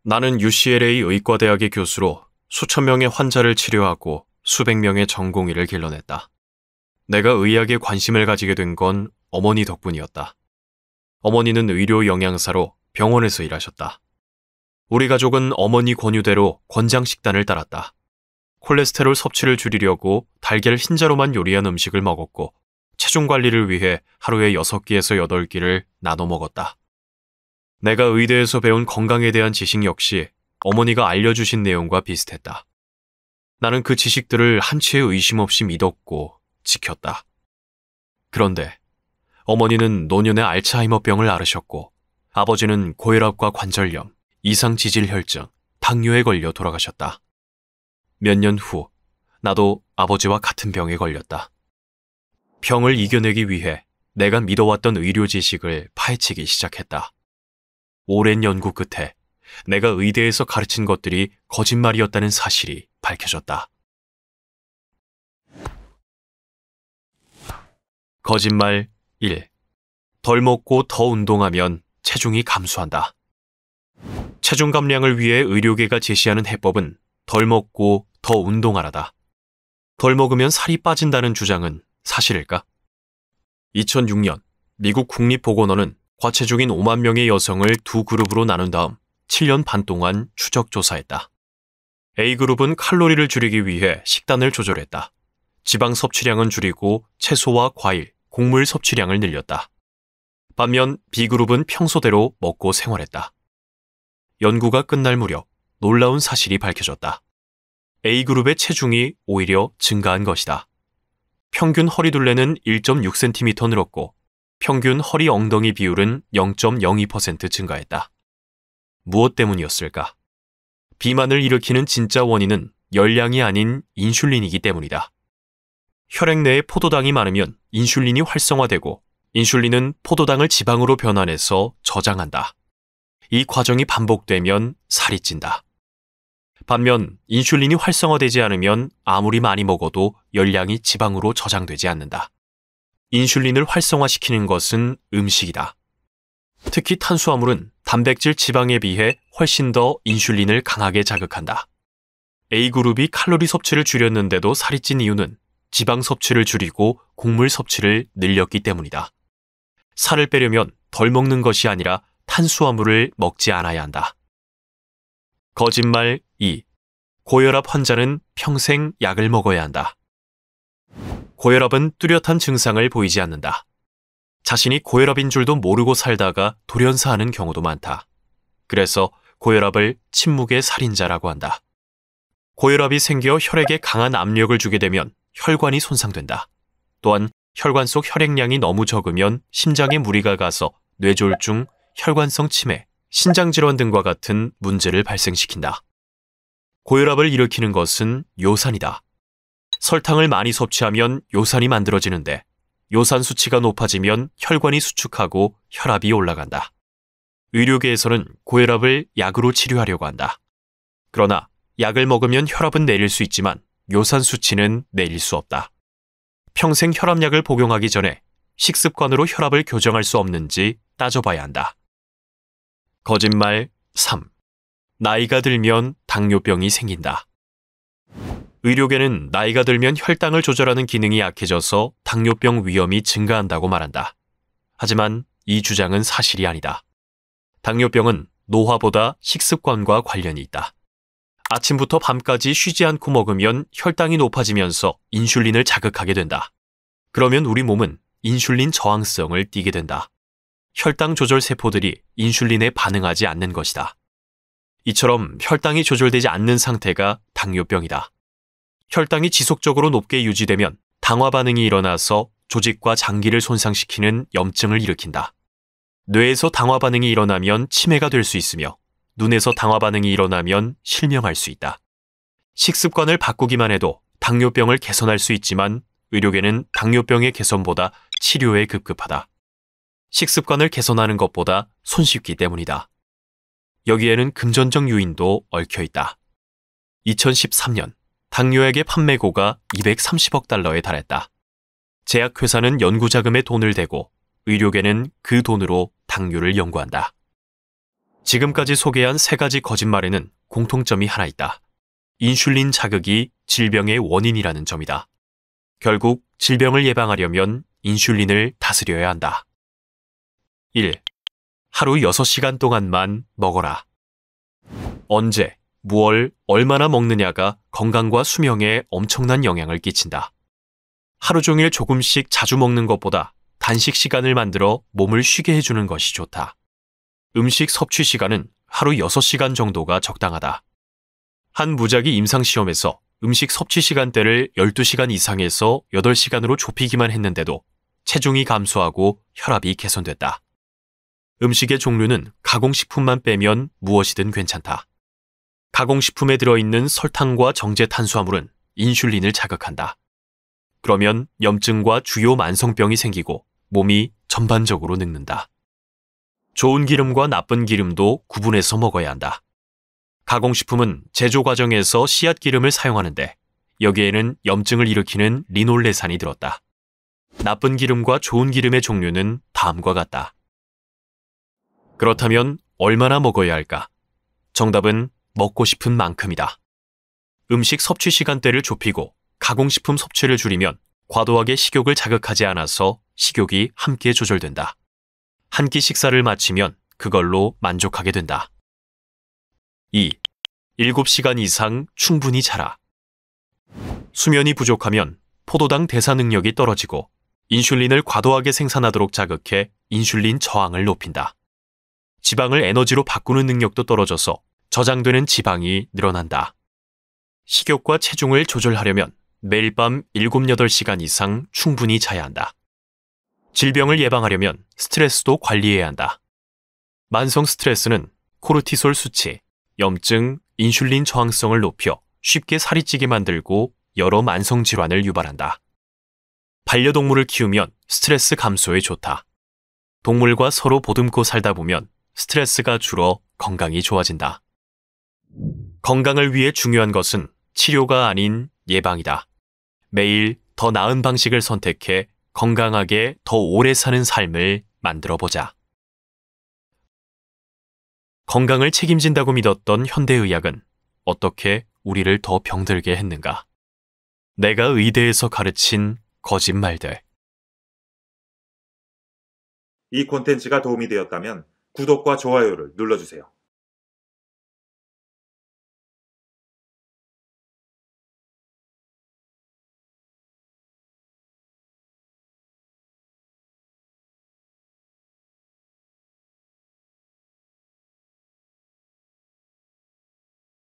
나는 UCLA 의과대학의 교수로 수천 명의 환자를 치료하고 수백 명의 전공의를 길러냈다. 내가 의학에 관심을 가지게 된 건 어머니 덕분이었다. 어머니는 의료 영양사로 병원에서 일하셨다. 우리 가족은 어머니 권유대로 권장식단을 따랐다. 콜레스테롤 섭취를 줄이려고 달걀 흰자로만 요리한 음식을 먹었고 체중 관리를 위해 하루에 6끼에서 8끼를 나눠 먹었다. 내가 의대에서 배운 건강에 대한 지식 역시 어머니가 알려주신 내용과 비슷했다. 나는 그 지식들을 한치의 의심 없이 믿었고 지켰다. 그런데 어머니는 노년에 알츠하이머병을 앓으셨고 아버지는 고혈압과 관절염, 이상지질혈증, 당뇨에 걸려 돌아가셨다. 몇 년 후 나도 아버지와 같은 병에 걸렸다. 병을 이겨내기 위해 내가 믿어왔던 의료 지식을 파헤치기 시작했다. 오랜 연구 끝에 내가 의대에서 가르친 것들이 거짓말이었다는 사실이 밝혀졌다. 거짓말 1. 덜 먹고 더 운동하면 체중이 감소한다. 체중 감량을 위해 의료계가 제시하는 해법은 덜 먹고 더 운동하라다. 덜 먹으면 살이 빠진다는 주장은 사실일까? 2006년 미국 국립보건원은 과체중인 5만 명의 여성을 두 그룹으로 나눈 다음 7년 반 동안 추적 조사했다. A그룹은 칼로리를 줄이기 위해 식단을 조절했다. 지방 섭취량은 줄이고 채소와 과일, 곡물 섭취량을 늘렸다. 반면 B그룹은 평소대로 먹고 생활했다. 연구가 끝날 무렵 놀라운 사실이 밝혀졌다. A그룹의 체중이 오히려 증가한 것이다. 평균 허리둘레는 1.6cm 늘었고 평균 허리 엉덩이 비율은 0.02% 증가했다. 무엇 때문이었을까? 비만을 일으키는 진짜 원인은 열량이 아닌 인슐린이기 때문이다. 혈액 내에 포도당이 많으면 인슐린이 활성화되고 인슐린은 포도당을 지방으로 변환해서 저장한다. 이 과정이 반복되면 살이 찐다. 반면 인슐린이 활성화되지 않으면 아무리 많이 먹어도 열량이 지방으로 저장되지 않는다. 인슐린을 활성화시키는 것은 음식이다. 특히 탄수화물은 단백질 지방에 비해 훨씬 더 인슐린을 강하게 자극한다. A그룹이 칼로리 섭취를 줄였는데도 살이 찐 이유는 지방 섭취를 줄이고 곡물 섭취를 늘렸기 때문이다. 살을 빼려면 덜 먹는 것이 아니라 탄수화물을 먹지 않아야 한다. 거짓말 2. 고혈압 환자는 평생 약을 먹어야 한다. 고혈압은 뚜렷한 증상을 보이지 않는다. 자신이 고혈압인 줄도 모르고 살다가 돌연사하는 경우도 많다. 그래서 고혈압을 침묵의 살인자라고 한다. 고혈압이 생겨 혈액에 강한 압력을 주게 되면 혈관이 손상된다. 또한 혈관 속 혈액량이 너무 적으면 심장에 무리가 가서 뇌졸중, 혈관성 치매, 신장질환 등과 같은 문제를 발생시킨다. 고혈압을 일으키는 것은 요산이다. 설탕을 많이 섭취하면 요산이 만들어지는데 요산 수치가 높아지면 혈관이 수축하고 혈압이 올라간다. 의료계에서는 고혈압을 약으로 치료하려고 한다. 그러나 약을 먹으면 혈압은 내릴 수 있지만 요산 수치는 내릴 수 없다. 평생 혈압약을 복용하기 전에 식습관으로 혈압을 교정할 수 없는지 따져봐야 한다. 거짓말 3. 나이가 들면 당뇨병이 생긴다. 의료계는 나이가 들면 혈당을 조절하는 기능이 약해져서 당뇨병 위험이 증가한다고 말한다. 하지만 이 주장은 사실이 아니다. 당뇨병은 노화보다 식습관과 관련이 있다. 아침부터 밤까지 쉬지 않고 먹으면 혈당이 높아지면서 인슐린을 자극하게 된다. 그러면 우리 몸은 인슐린 저항성을 띠게 된다. 혈당 조절 세포들이 인슐린에 반응하지 않는 것이다. 이처럼 혈당이 조절되지 않는 상태가 당뇨병이다. 혈당이 지속적으로 높게 유지되면 당화 반응이 일어나서 조직과 장기를 손상시키는 염증을 일으킨다. 뇌에서 당화 반응이 일어나면 치매가 될 수 있으며 눈에서 당화 반응이 일어나면 실명할 수 있다. 식습관을 바꾸기만 해도 당뇨병을 개선할 수 있지만 의료계는 당뇨병의 개선보다 치료에 급급하다. 식습관을 개선하는 것보다 손쉽기 때문이다. 여기에는 금전적 요인도 얽혀 있다. 2013년 당뇨약의 판매고가 230억 달러에 달했다. 제약회사는 연구자금에 돈을 대고 의료계는 그 돈으로 당뇨를 연구한다. 지금까지 소개한 세 가지 거짓말에는 공통점이 하나 있다. 인슐린 자극이 질병의 원인이라는 점이다. 결국 질병을 예방하려면 인슐린을 다스려야 한다. 1. 하루 6시간 동안만 먹어라. 언제, 무얼, 얼마나 먹느냐가 건강과 수명에 엄청난 영향을 끼친다. 하루 종일 조금씩 자주 먹는 것보다 단식 시간을 만들어 몸을 쉬게 해주는 것이 좋다. 음식 섭취 시간은 하루 6시간 정도가 적당하다. 한 무작위 임상시험에서 음식 섭취 시간대를 12시간 이상에서 8시간으로 좁히기만 했는데도 체중이 감소하고 혈압이 개선됐다. 음식의 종류는 가공식품만 빼면 무엇이든 괜찮다. 가공식품에 들어있는 설탕과 정제 탄수화물은 인슐린을 자극한다. 그러면 염증과 주요 만성병이 생기고 몸이 전반적으로 늙는다. 좋은 기름과 나쁜 기름도 구분해서 먹어야 한다. 가공식품은 제조 과정에서 씨앗 기름을 사용하는데 여기에는 염증을 일으키는 리놀레산이 들었다. 나쁜 기름과 좋은 기름의 종류는 다음과 같다. 그렇다면 얼마나 먹어야 할까? 정답은 먹고 싶은 만큼이다. 음식 섭취 시간대를 좁히고 가공식품 섭취를 줄이면 과도하게 식욕을 자극하지 않아서 식욕이 함께 조절된다. 한 끼 식사를 마치면 그걸로 만족하게 된다. 2. 7시간 이상 충분히 자라. 수면이 부족하면 포도당 대사 능력이 떨어지고 인슐린을 과도하게 생산하도록 자극해 인슐린 저항을 높인다. 지방을 에너지로 바꾸는 능력도 떨어져서 저장되는 지방이 늘어난다. 식욕과 체중을 조절하려면 매일 밤 7, 8시간 이상 충분히 자야 한다. 질병을 예방하려면 스트레스도 관리해야 한다. 만성 스트레스는 코르티솔 수치, 염증, 인슐린 저항성을 높여 쉽게 살이 찌게 만들고 여러 만성 질환을 유발한다. 반려동물을 키우면 스트레스 감소에 좋다. 동물과 서로 보듬고 살다 보면 스트레스가 줄어 건강이 좋아진다. 건강을 위해 중요한 것은 치료가 아닌 예방이다. 매일 더 나은 방식을 선택해 건강하게 더 오래 사는 삶을 만들어 보자. 건강을 책임진다고 믿었던 현대의학은 어떻게 우리를 더 병들게 했는가? 내가 의대에서 가르친 거짓말들. 이 콘텐츠가 도움이 되었다면 구독과 좋아요를 눌러주세요.